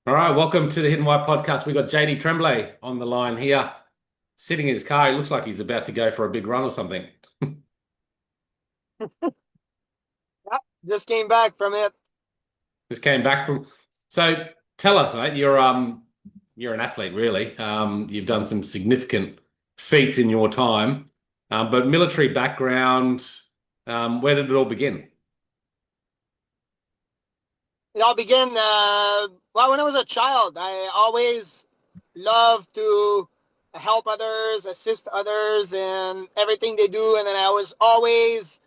All right, welcome to the Hidden White podcast. We've got JD Tremblay on the line here, sitting in his car. He looks like he's about to go for a big run or something. Yeah, just came back from it. Just came back from. So tell us, mate, you're an athlete, really. You've done some significant feats in your time, but military background. Where did it all begin? It all began, well, when I was a child. I always loved to help others, assist others in everything they do. And then I was always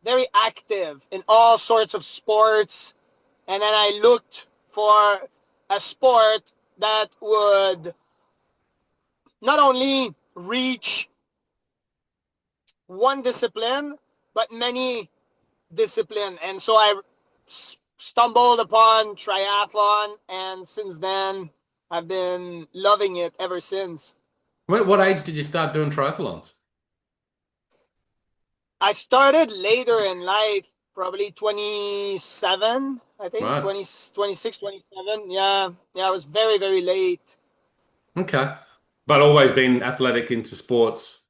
very active in all sorts of sports. And then I looked for a sport that would not only reach one discipline, but many discipline. And so I stumbled upon triathlon, and since then, I've been loving it ever since. What age did you start doing triathlons? I started later in life, probably 27, I think, Right. 20, 26, 27. Yeah, yeah, I was very, very late. Okay. But always been athletic into sports.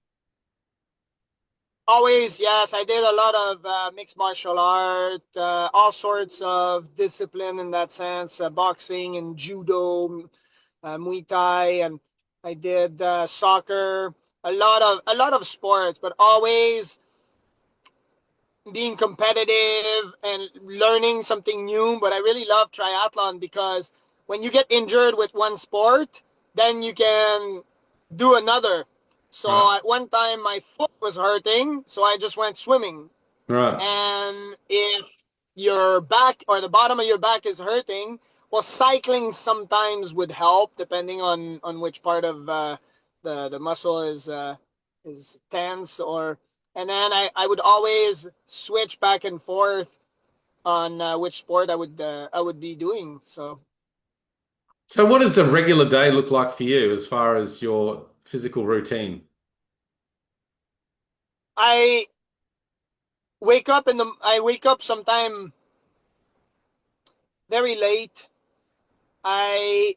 Always, yes, I did a lot of mixed martial art, all sorts of discipline in that sense, boxing and judo, Muay Thai, and I did soccer, a lot of sports, but always being competitive and learning something new. But I really love triathlon because when you get injured with one sport, then you can do another. So Right. at one time my foot was hurting, so I just went swimming. Right. And if your back or the bottom of your back is hurting, well, cycling sometimes would help depending on which part of the muscle is tense. Or and then I would always switch back and forth on which sport I would be doing. So So what does a regular day look like for you as far as your physical routine? I I wake up sometime very late. I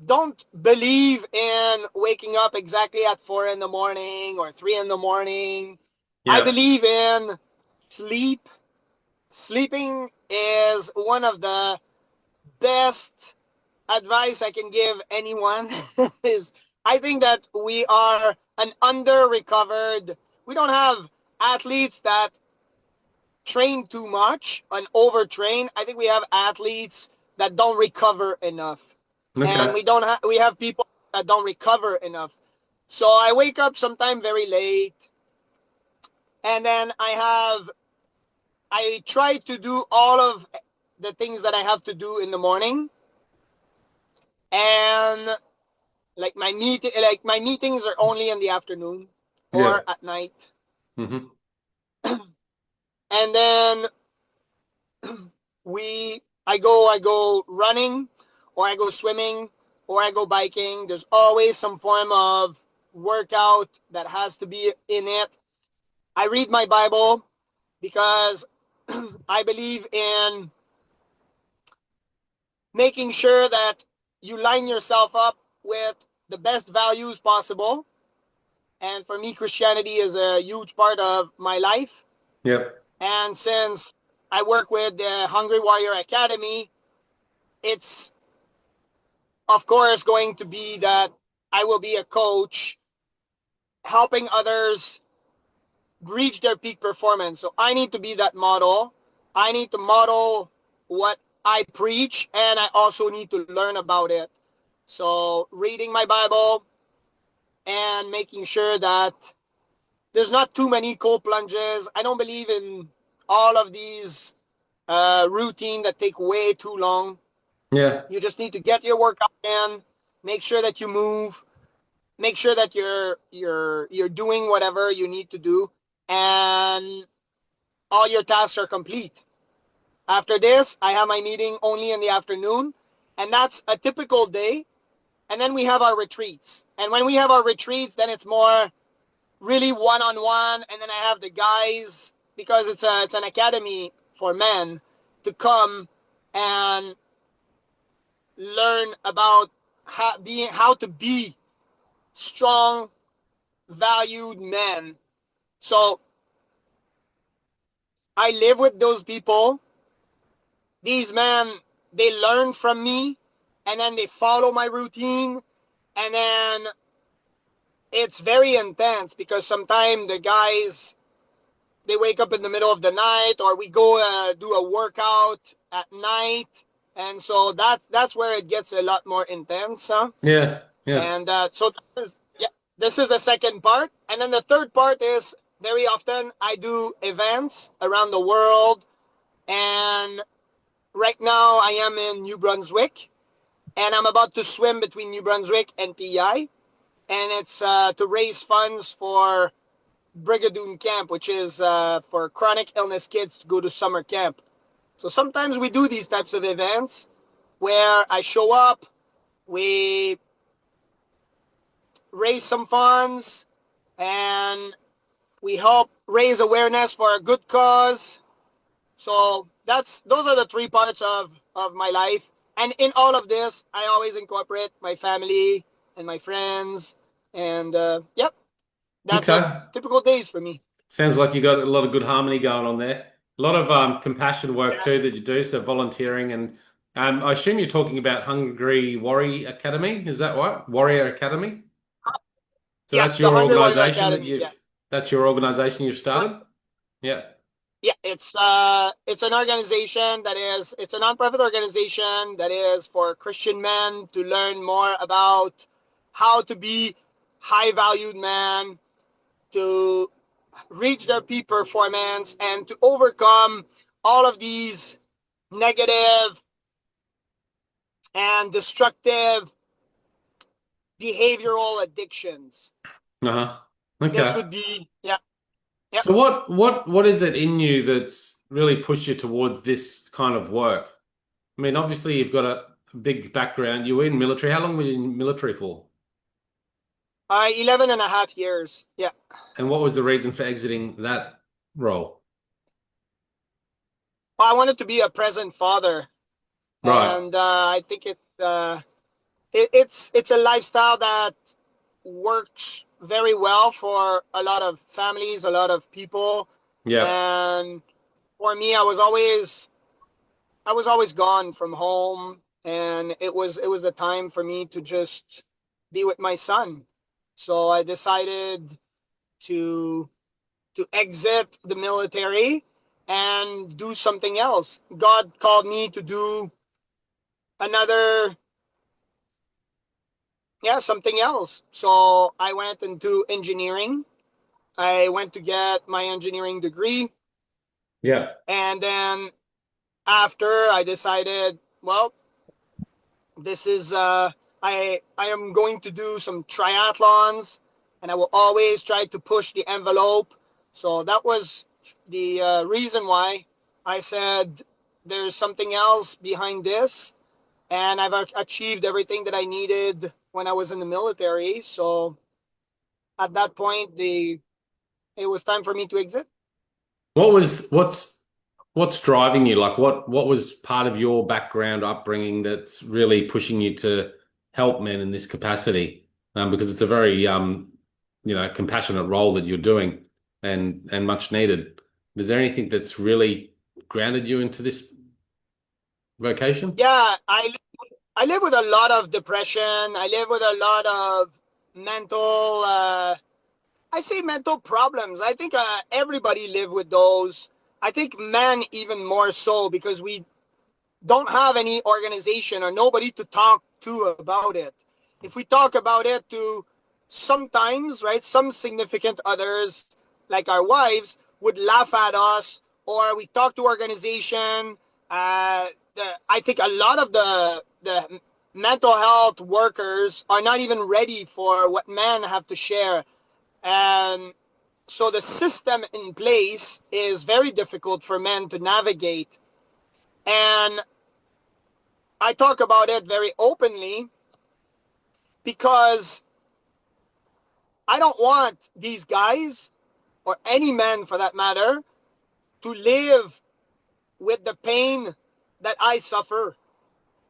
don't believe in waking up exactly at 4 in the morning or 3 in the morning. I Yeah. believe in sleep. Sleeping is one of the best advice I can give anyone. Is I think that we are an under recovered. We don't have athletes that train too much and overtrain. I think we have athletes that don't recover enough, and Okay. we have people that don't recover enough. So I wake up sometime very late, and then I try to do all of the things that I have to do in the morning, and like my meetings are only in the afternoon Yeah. or at night, Hmm. and then I go running, or I go swimming, or I go biking. There's always some form of workout that has to be in it. I read my Bible because I believe in making sure that you line yourself up with the best values possible. And for me, Christianity is a huge part of my life. Yep. And since I work with the Hungry Warrior Academy, it's of course going to be that I will be a coach helping others reach their peak performance. So I need to be that model. I need to model what I preach, and I also need to learn about it. So reading my Bible and making sure that there's not too many cold plunges. I don't believe in all of these routine that take way too long. Yeah. You just need to get your workout in, make sure that you move, make sure that you're doing whatever you need to do, and all your tasks are complete. After this, I have my meeting only in the afternoon, and that's a typical day. And then we have our retreats. And when we have our retreats, then it's more really one-on-one. And then I have the guys, because it's an academy for men, to come and learn about how to be strong, valued men. So I live with those people. These men, they learn from me, and then they follow my routine, and then it's very intense because sometimes the guys, they wake up in the middle of the night, or we go do a workout at night, and so that's where it gets a lot more intense. Huh? Yeah, yeah. And so yeah, this is the second part, and then the third part is very often I do events around the world, and right now I am in New Brunswick, and I'm about to swim between New Brunswick and PEI, and it's to raise funds for Brigadoon Camp, which is for chronic illness kids to go to summer camp. So sometimes we do these types of events where I show up, we raise some funds, and we help raise awareness for a good cause. So those are the three parts of my life. And in all of this, I always incorporate my family and my friends. And yep, that's it. Okay. Typical days for me. Sounds like you got a lot of good harmony going on there. A lot of compassion work too that you do, so volunteering and I assume you're talking about Hungry Warrior Academy. Is that right? Warrior Academy. So that's Yes, the your Hungry Warrior organization that Academy. you've Yeah. that's your organization you've started? Yeah. Yeah, it's an organization that is it's a nonprofit organization that is for Christian men to learn more about how to be high valued men, to reach their peak performance, and to overcome all of these negative and destructive behavioral addictions. Uh-huh. This Okay. would be yeah, yeah. So what is it in you that's really pushed you towards this kind of work? I mean, obviously you've got a big background. You were in military. How long were you in military for? 11 and a half years. Yeah. And what was the reason for exiting that role? I wanted to be a present father, Right. and I think it's a lifestyle that works very well for a lot of families, a lot of people, Yeah. and for me, I was always gone from home, and it was a time for me to just be with my son. So I decided to to exit the military and do something else. God called me to do another, yeah, something else. So I went into engineering. I went to get my engineering degree, Yeah. and then after I decided, well, this is I am going to do some triathlons, and I will always try to push the envelope. So that was the reason why I said there's something else behind this, and I've achieved everything that I needed when I was in the military. So at that point, it was time for me to exit. What's driving you? Like what was part of your background upbringing that's really pushing you to help men in this capacity? Because it's a very compassionate role that you're doing and much needed. Is there anything that's really grounded you into this vocation? Yeah, I live with a lot of depression. I live with a lot of mental I say mental problems. I think everybody live with those. I think men even more so because we don't have any organization or nobody to talk to about it. If we talk about it to sometimes, right, some significant others like our wives would laugh at us, or we talk to organization. I think a lot of the mental health workers are not even ready for what men have to share, and so the system in place is very difficult for men to navigate. And I talk about it very openly because I don't want these guys, or any man for that matter, to live with the pain that I suffer.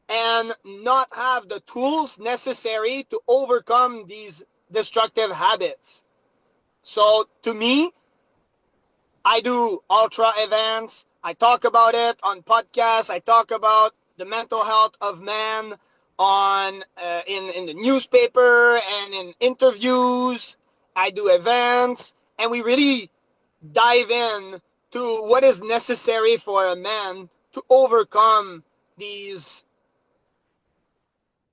and not have the tools necessary to overcome these destructive habits. So to me, I do ultra events. I talk about it on podcasts. I talk about the mental health of man on in the newspaper and in interviews. I do events, and we really dive in to what is necessary for a man to overcome these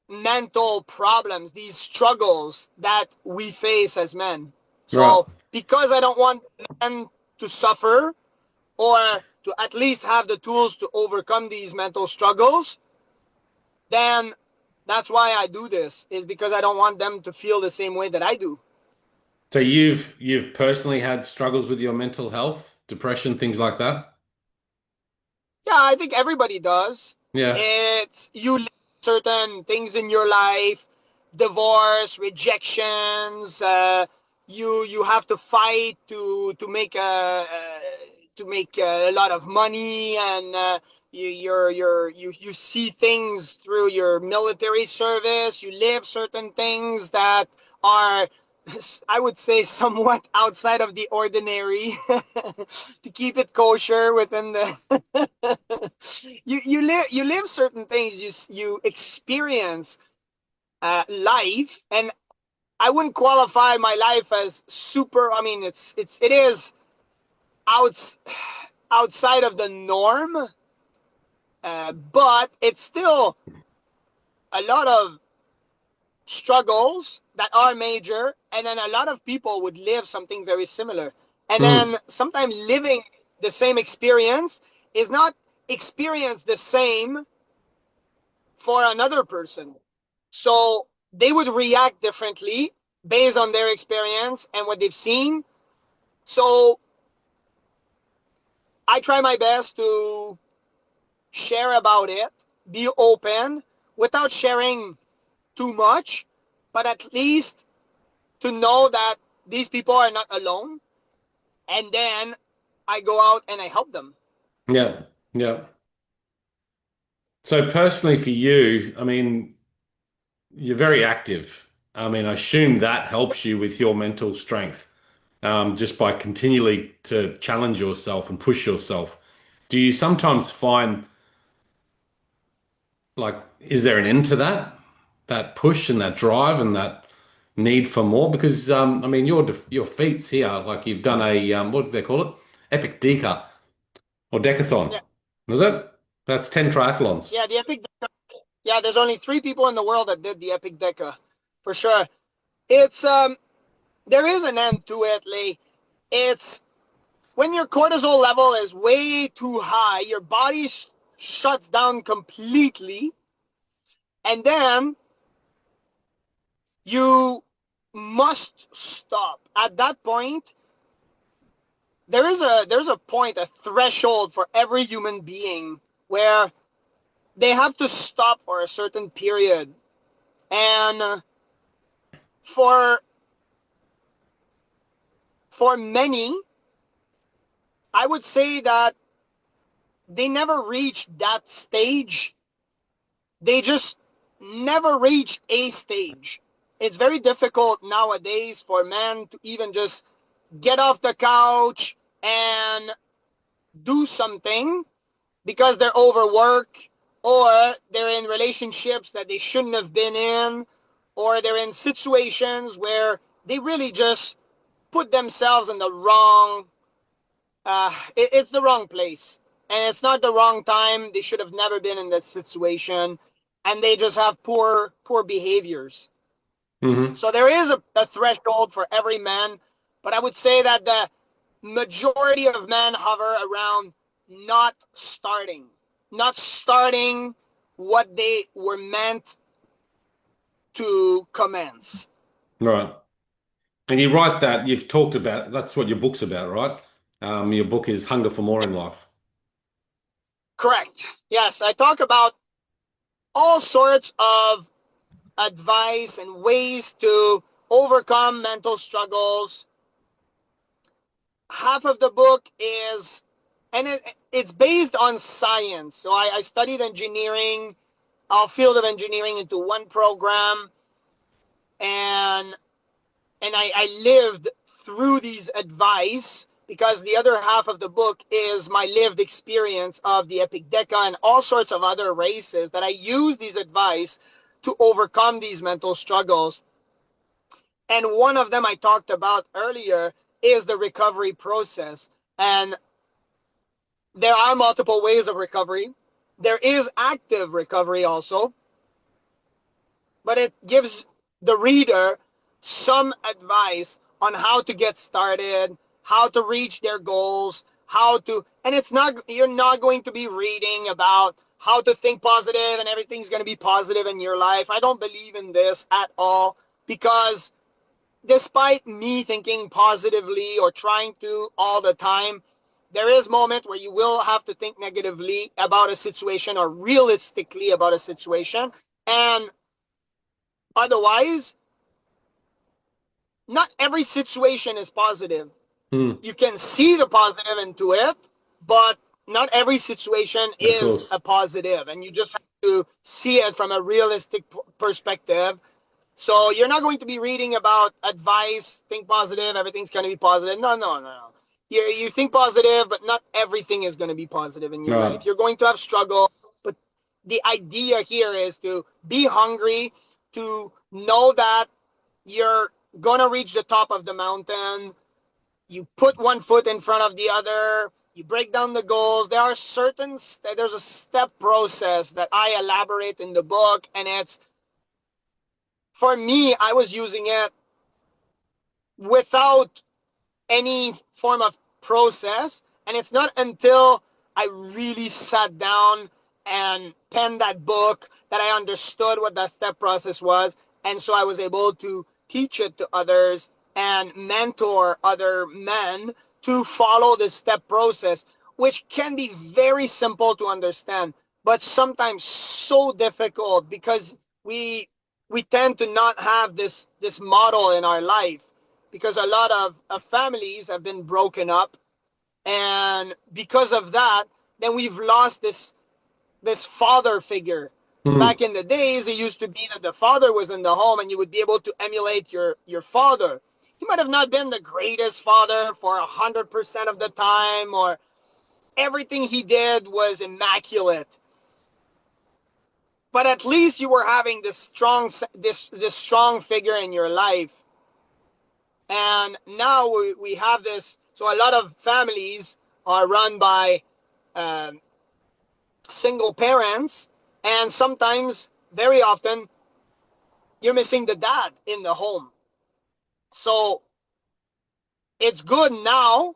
mental problems, these struggles that we face as men. Right. So because I don't want men to suffer, or to at least have the tools to overcome these mental struggles, then that's why I do this, is because I don't want them to feel the same way that I do. So you've personally had struggles with your mental health, depression, things like that? Yeah, I think everybody does. Yeah. It's you live certain things in your life, divorce, rejections. You have to fight to make a lot of money, and you see things through your military service. You live certain things that are, I would say, somewhat outside of the ordinary to keep it kosher within the you live certain things, you experience life. And I wouldn't qualify my life as super. I mean, it is outs outside of the norm, but it's still a lot of struggles that are major, and then a lot of people would live something very similar. And Mm. then sometimes living the same experience is not experienced the same for another person. So they would react differently based on their experience and what they've seen. So I try my best to share about it, be open without sharing too much, but at least to know that these people are not alone. And then I go out and I help them. Yeah. Yeah. So personally for you, I mean, you're very active. I mean, I assume that helps you with your mental strength, just by continually to challenge yourself and push yourself. Do you sometimes find like, is there an end to that push and that drive and that need for more? Because I mean, your feats here, like you've done a what do they call it? Epicdeca or decathlon, Yeah, is it? That's 10 triathlons. yeah, the epic. Yeah, there's only 3 people in the world that did the Epicdeca, for sure. It's there is an end to it, Lee. It's when your cortisol level is way too high, your body shuts down completely, and then you must stop. At that point, there's a point, a threshold for every human being where they have to stop for a certain period. And for for many, I would say that they never reach that stage. They just never reach a stage. It's very difficult nowadays for men to even just get off the couch and do something because they're overworked, or they're in relationships that they shouldn't have been in, or they're in situations where they really just put themselves in the wrong it's the wrong place, and it's not the wrong time. They should have never been in this situation, and they just have poor behaviors. Hmm. So there is a threshold for every man, but I would say that the majority of men hover around not starting, not starting what they were meant to commence. Right. And you write that you've talked about, that's what your book's about, right? Your book is Hunger for More in Life. Correct. Yes, I talk about all sorts of advice and ways to overcome mental struggles. Half of the book is, and it's based on science. So I studied engineering, all field of engineering into one program, and I lived through these advice, because the other half of the book is my lived experience of the Epicdeca and all sorts of other races that I use these advice to overcome these mental struggles. And one of them I talked about earlier is the recovery process. And there are multiple ways of recovery. There is active recovery also, but it gives the reader some advice on how to get started, how to reach their goals, how to, and it's not, you're not going to be reading about how to think positive and everything's going to be positive in your life. I don't believe in this at all, because despite me thinking positively or trying to all the time, there is moment where you will have to think negatively about a situation or realistically about a situation. And otherwise, not every situation is positive. Mm, You can see the positive into it, but not every situation of is course. a positive, and you just have to see it from a realistic perspective. So you're not going to be reading about advice, think positive, everything's going to be positive. No, no, no, no. You think positive, but not everything is going to be positive in your Right. life. You're going to have struggle, but the idea here is to be hungry, to know that you're going to reach the top of the mountain. You put one foot in front of the other. You break down the goals. There are certain, there's a step process that I elaborate in the book, and it's, for me, I was using it without any form of process. And it's not until I really sat down and penned that book that I understood what that step process was. And so I was able to teach it to others and mentor other men to follow this step process, which can be very simple to understand, but sometimes so difficult, because we tend to not have this model in our life, because a lot of families have been broken up, and because of that, then we've lost this father figure. Mm, Back in the days, it used to be that the father was in the home and you would be able to emulate your father. He might have not been the greatest father for 100% of the time, or everything he did was immaculate, but at least you were having this strong figure in your life. And now we have this. So a lot of families are run by um, single parents, and sometimes, very often, you're missing the dad in the home. So it's good now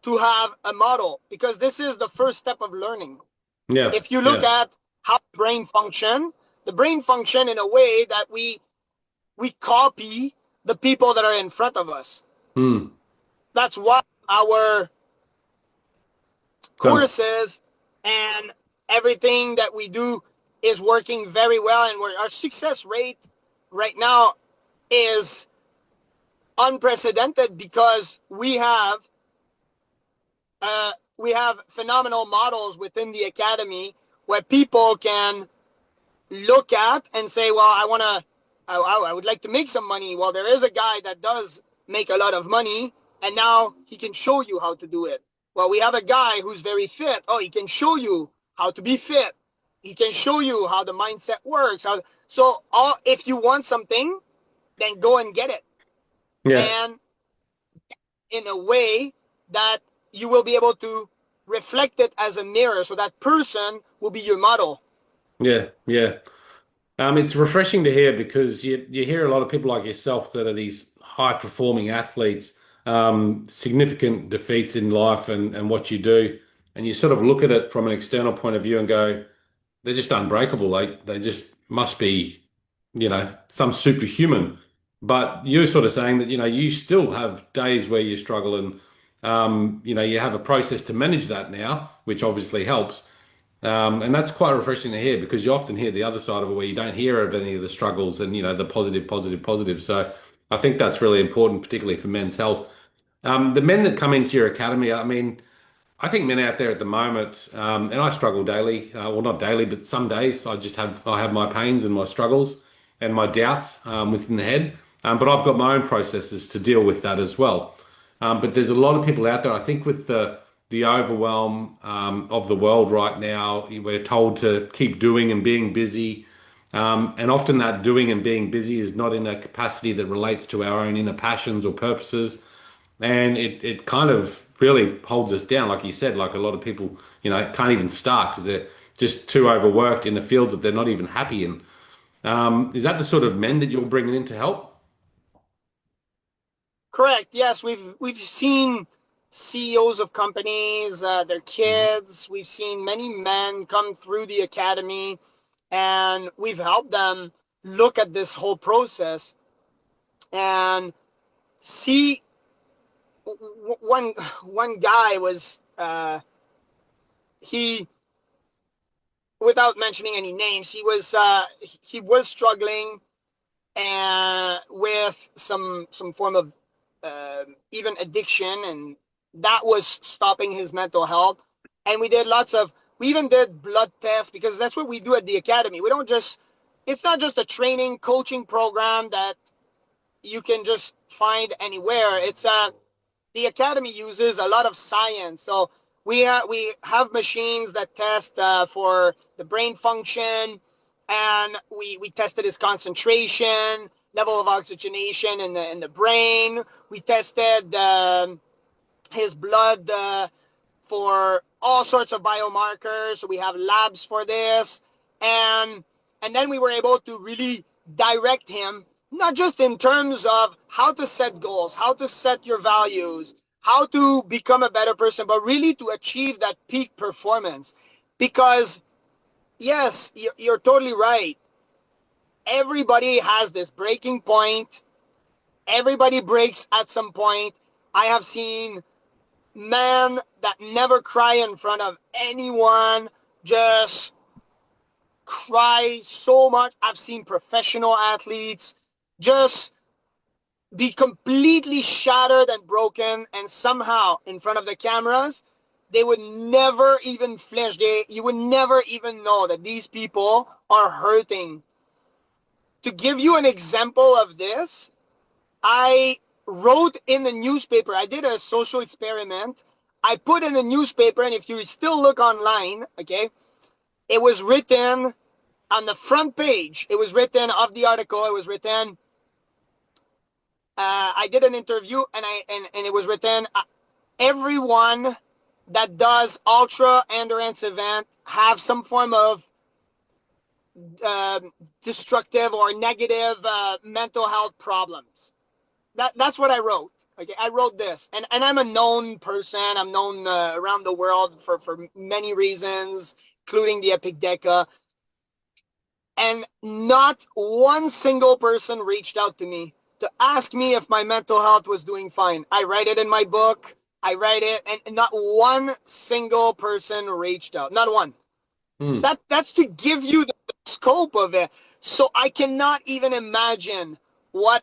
to have a model, because this is the first step of learning. yeah. If you look Yeah. at how the brain function in a way that we copy the people that are in front of us. Mm. That's why our Done. courses and everything that we do is working very well, and our success rate right now is unprecedented, because we have phenomenal models within the academy where people can look at and say, well, I would like to make some money. Well, there is a guy that does make a lot of money, and now he can show you how to do it. Well, we have a guy who's very fit. Oh, he can show you how to be fit. He can show you how the mindset works. If you want something, then go and get it. Yeah. And in a way that you will be able to reflect it as a mirror. So that person will be your model. Yeah. Yeah. It's refreshing to hear because you hear a lot of people like yourself that are these high performing athletes, significant defeats in life and what you do, and you sort of look at it from an external point of view and go, they're just unbreakable. They just must be, some superhuman. But you're sort of saying that, you still have days where you struggle and you have a process to manage that now, which obviously helps. And that's quite refreshing to hear because you often hear the other side of it where you don't hear of any of the struggles and, the positive, positive, positive. So I think that's really important, particularly for men's health. The men that come into your academy, I mean, I think men out there at the moment, and I struggle daily. Well, not daily, but some days I have my pains and my struggles and my doubts within the head. But I've got my own processes to deal with that as well. But there's a lot of people out there. I think with the overwhelm of the world right now, we're told to keep doing and being busy. And often that doing and being busy is not in a capacity that relates to our own inner passions or purposes. And it kind of really holds us down, like you said, like a lot of people, can't even start because they're just too overworked in the field that they're not even happy in. Is that the sort of men that you're bringing in to help? Correct. Yes, we've seen CEOs of companies, their Mhm. kids. We've seen many men come through the academy, and we've helped them look at this whole process and see. One guy was he, without mentioning any names, he was struggling and with some form of even addiction, and that was stopping his mental health. And we even did blood tests, because that's what we do at the academy. We don't just It's not just a training coaching program that you can just find anywhere. It's The academy uses a lot of science. So we have machines that test for the brain function, and we tested his concentration, level of oxygenation in the brain. We tested his blood for all sorts of biomarkers. So we have labs for this, and then we were able to really direct him, not just in terms of how to set goals, how to set your values, how to become a better person, but really to achieve that peak performance. Because yes, you're totally right. Everybody has this breaking point. Everybody breaks at some point. I have seen men that never cry in front of anyone just cry so much. I've seen professional athletes just be completely shattered and broken, and somehow in front of the cameras they would never even flinch. You would never even know that these people are hurting. To give you an example of this, I wrote in the newspaper. I did a social experiment. I put in a newspaper, and if you still look online, okay, it was written on the front page. It was written of the article. It was written. I did an interview, and it was written. Everyone that does ultra endurance event have some form of uh, destructive or negative mental health problems. That's what I wrote. Okay, I wrote this, and I'm a known person. I'm known around the world for many reasons, including the Epicdeca. And not one single person reached out to me to ask me if my mental health was doing fine. I write it in my book. I write it, and not one single person reached out. Not one. Hmm. That's to give you the scope of it. So I cannot even imagine what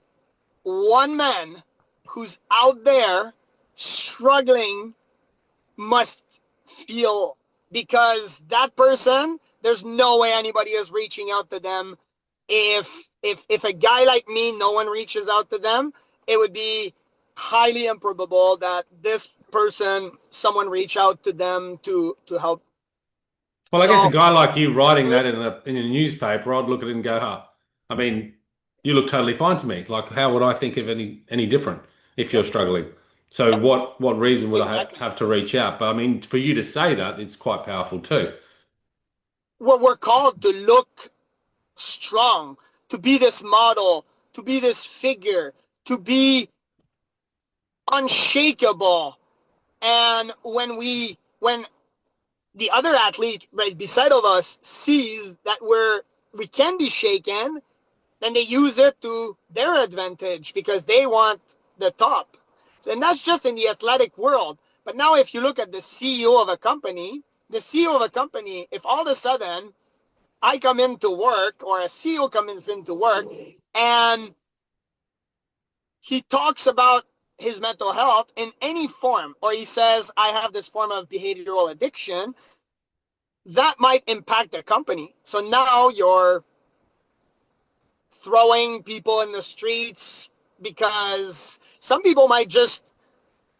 one man who's out there struggling must feel, because that person, there's no way anybody is reaching out to them. If a guy like me, no one reaches out to them, it would be highly improbable that this person, someone reach out to them to help. Well, I guess a So guy like you writing that in a newspaper, I'd look at it and go, huh, I mean, you look totally fine to me. Like, how would I think of any different if you're yep, struggling? So yep, what reason would I exactly. have to reach out? But I mean, for you to say that, it's quite powerful too. We're called to look strong, to be this model, to be this figure, to be unshakable. And when the other athlete right beside of us sees that we can be shaken, then they use it to their advantage because they want the top. And that's just in the athletic world. But now if you look at the CEO of a company, if all of a sudden I come into work, or a CEO comes into work, and he talks about his mental health in any form, or he says, I have this form of behavioral addiction, that might impact the company. So now you're throwing people in the streets because some people might just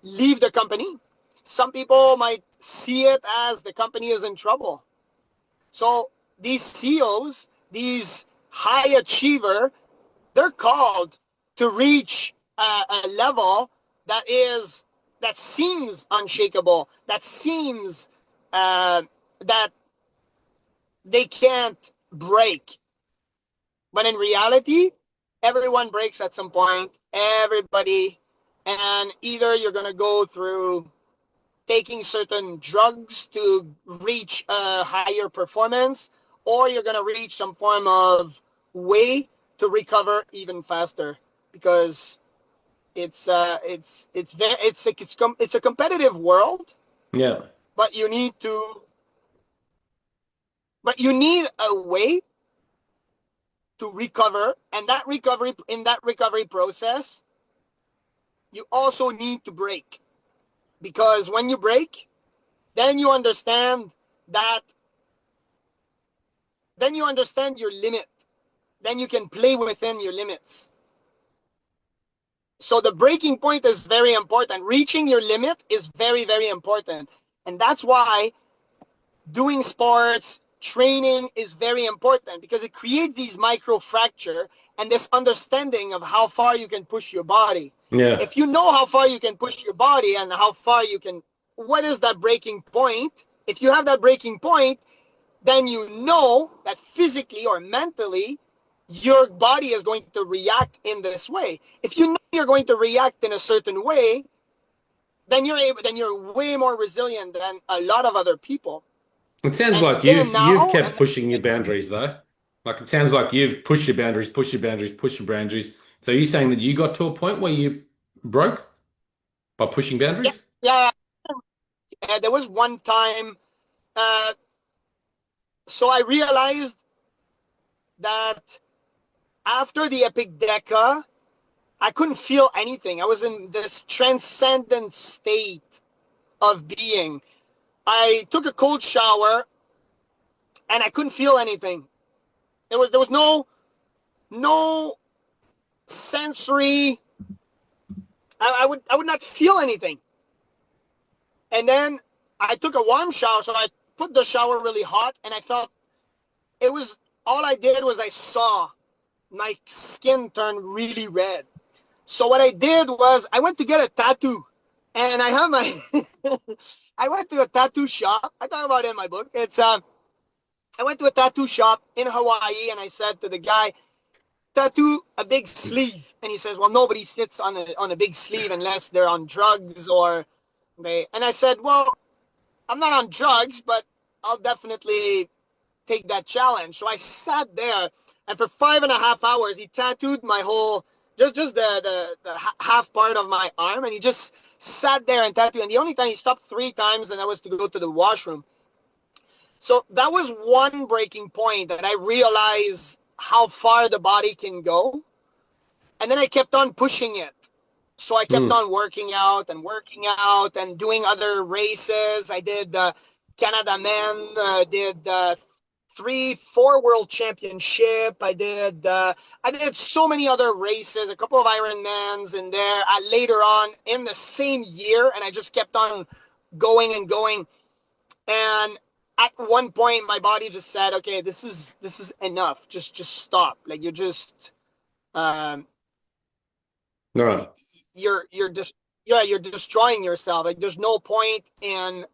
leave the company. Some people might see it as the company is in trouble. So these CEOs, these high achiever, they're called to reach a level that seems unshakable, that seems that they can't break. But in reality, everyone breaks at some point. Everybody, and either you're gonna go through taking certain drugs to reach a higher performance, or you're gonna reach some form of way to recover even faster, because it's a competitive world, Yeah. but you need to but you need a way to recover, and that recovery process, you also need to break, because when you break, then you understand that then you understand your limit, then you can play within your limits. So the breaking point is very important. Reaching your limit is very, very important. And that's why doing sports, training is very important, because it creates these micro fracture and this understanding of how far you can push your body. Yeah. If you know how far you can push your body and how far you can, what is that breaking point? If you have that breaking point, then you know that physically or mentally your body is going to react in this way. If you know you're going to react in a certain way, then you're way more resilient than a lot of other people. It sounds And like then you've now, kept pushing your boundaries though. Like it sounds like you've pushed your boundaries, pushed your boundaries, pushed your boundaries. So you're saying that you got to a point where you broke by pushing yeah, boundaries? yeah, there was one time. Uh, so I realized that after the Epicdeca, I couldn't feel anything. I was in this transcendent state of being. I took a cold shower and I couldn't feel anything. There was no sensory. I would not feel anything. And then I took a warm shower, so I put the shower really hot, and I felt it was all I did was I saw my skin turn really red. So what I did was I went to get a tattoo, and I have my I went to a tattoo shop. I talk about it in my book. It's I went to a tattoo shop in Hawaii, and I said to the guy, tattoo a big sleeve, and he says, well, nobody sits on a big sleeve unless they're on drugs or they. And I said, well, I'm not on drugs, but I'll definitely take that challenge. So I sat there, and for 5.5 hours, he tattooed my whole, just the half part of my arm, and he just sat there and tattooed. And the only time he stopped 3 times, and that was to go to the washroom. So that was one breaking point that I realized how far the body can go. And then I kept on pushing it. So I kept Mm. on working out and doing other races. I did Canada Men, did 3, 4 World Championship. I did so many other races, a couple of Ironmans in there later on in the same year, and I just kept on going and going. And at one point, my body just said, "Okay, this is enough. Just stop. Like um, All right. you're just yeah, you're destroying yourself. Like there's no point in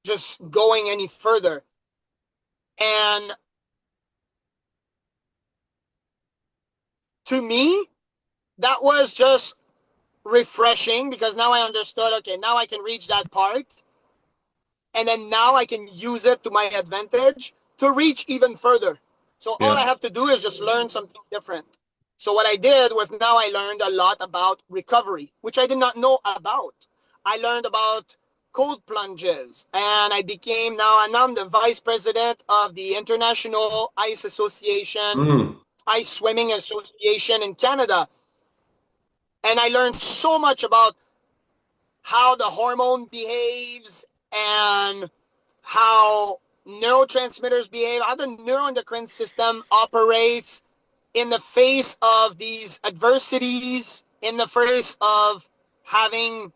just going any further." And to me, that was just refreshing, because now I understood, okay, now I can reach that part, and then now I can use it to my advantage to reach even further. So all I Yeah. have to do is just learn something different. So what I did was, now I learned a lot about recovery, which I did not know about. I learned about cold plunges, and I'm the vice president of the International Ice Association, Mm. Ice Swimming Association in Canada. And I learned so much about how the hormone behaves and how neurotransmitters behave, how the neuroendocrine system operates in the face of these adversities, in the face of having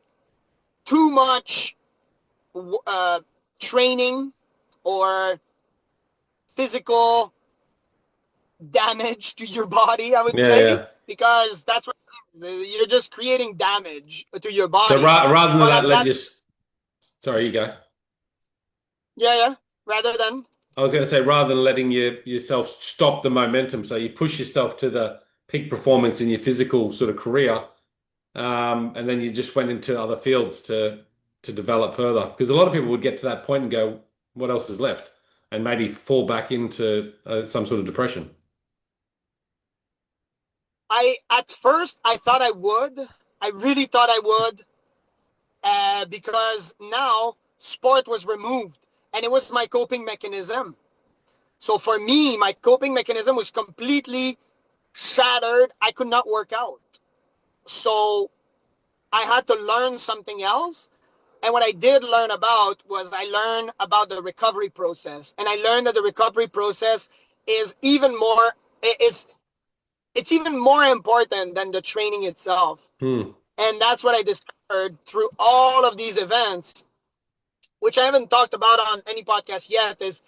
too much training or physical damage to your body, I would Yeah, say, yeah. because that's what you're just creating damage to your So body. rather than But let, at let that, you, sorry, you go. yeah, yeah, rather than, I was going to say, rather than letting yourself stop the momentum, so you push yourself to the peak performance in your physical sort of career, and then you just went into other fields to develop further. Because a lot of people would get to that point and go, "What else is left?" and maybe fall back into some sort of depression. at first I thought I would. I really thought I would, because now sport was removed and it was my coping mechanism. So for me, my coping mechanism was completely shattered. I could not work out. So I had to learn something else. And what I did learn about was I learned about the recovery process. And I learned that the recovery process is even more, it's even more important than the training itself. Hmm. And that's what I discovered through all of these events, which I haven't talked about on any podcast yet, is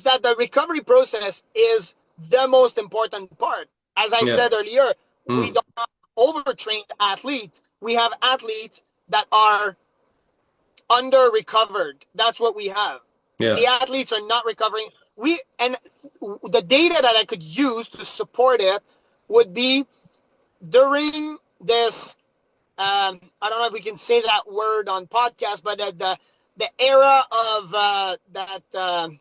that the recovery process is the most important part. As I Yeah. said earlier, we Hmm. don't have overtrained athletes. We have athletes that are under recovered. That's what we have. The Yeah. athletes are not recovering. And the data that I could use to support it would be during this. I don't know if we can say that word on podcast, but the era of that.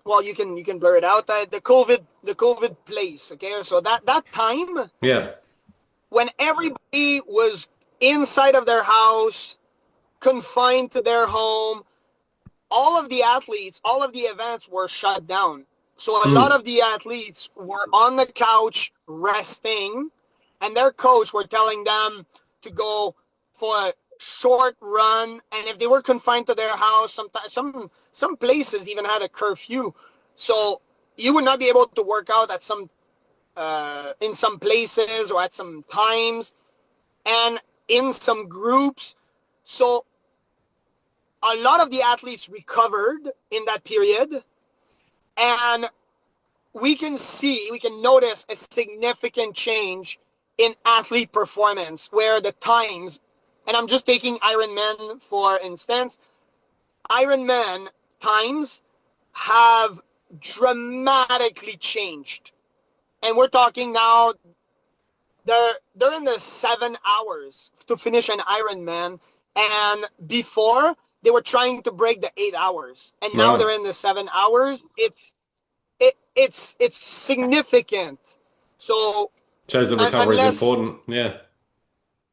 Well, you can blur it out. The COVID place. Okay, so that time Yeah. when everybody was inside of their house, confined to their home, all of the athletes, all of the events were shut down. So a lot Hmm. of the athletes were on the couch resting, and their coach were telling them to go for a short run. And if they were confined to their house, sometimes some places even had a curfew, so you would not be able to work out at some in some places or at some times and in some groups. So a lot of the athletes recovered in that period, and we can notice a significant change in athlete performance where the times, and I'm just taking Ironman for instance, Ironman times have dramatically changed. And we're talking now, they're in the 7 hours to finish an Ironman, and before they were trying to break the 8 hours, and now they're Wow. in the 7 hours. It's significant. So Shows the recovery is unless important. Yeah.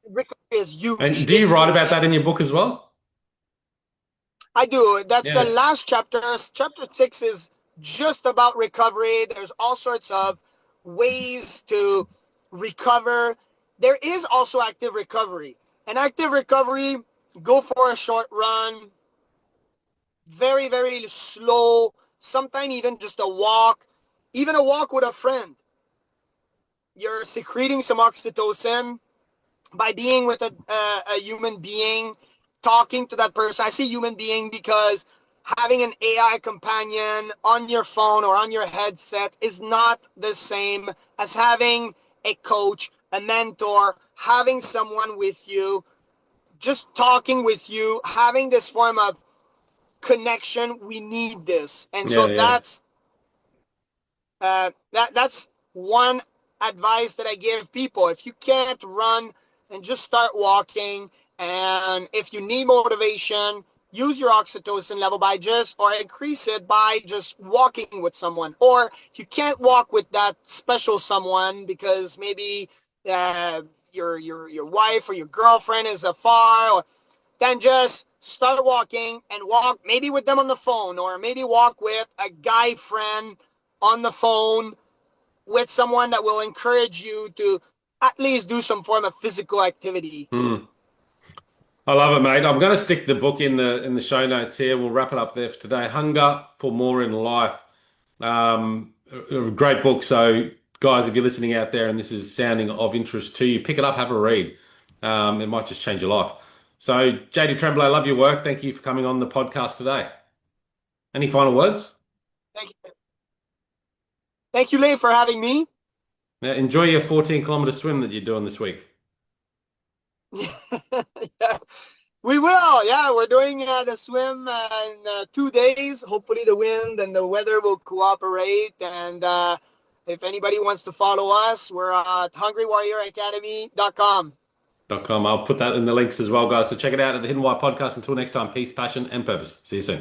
recovery is And huge, do you it's write about huge. that in your book as well? I do. That's the Yeah. last chapter. Chapter 6 is just about recovery. There's all sorts of ways to recover. There is also active recovery. And active recovery, go for a short run, very, very slow, sometimes even just a walk, even a walk with a friend. You're secreting some oxytocin by being with a human being, talking to that person. I say human being because having an AI companion on your phone or on your headset is not the same as having a coach, a mentor, having someone with you, just talking with you, having this form of connection. We need this. And Yeah, so yeah. that's one advice that I give people. If you can't run, and just start walking. And if you need motivation, use your oxytocin level by just, or increase it by just walking with someone. Or if you can't walk with that special someone because maybe your wife or your girlfriend is afar, or, then just start walking and walk maybe with them on the phone, or maybe walk with a guy friend on the phone, with someone that will encourage you to at least do some form of physical activity. Hmm. I love it, mate. I'm going to stick the book in the show notes here. We'll wrap it up there for today. Hunger for More in Life. A great book. So, guys, if you're listening out there and this is sounding of interest to you, pick it up, have a read. It might just change your life. So, JD Tremblay, I love your work. Thank you for coming on the podcast today. Any final words? Thank you. Thank you, Lee, for having me. Enjoy your 14-kilometer swim that you're doing this week. Yeah, we will. Yeah, we're doing the swim in 2 days. Hopefully, the wind and the weather will cooperate. And if anybody wants to follow us, we're at hungrywarrioracademy.com. .com. I'll put that in the links as well, guys. So check it out at the Hidden Why podcast. Until next time, peace, passion, and purpose. See you soon.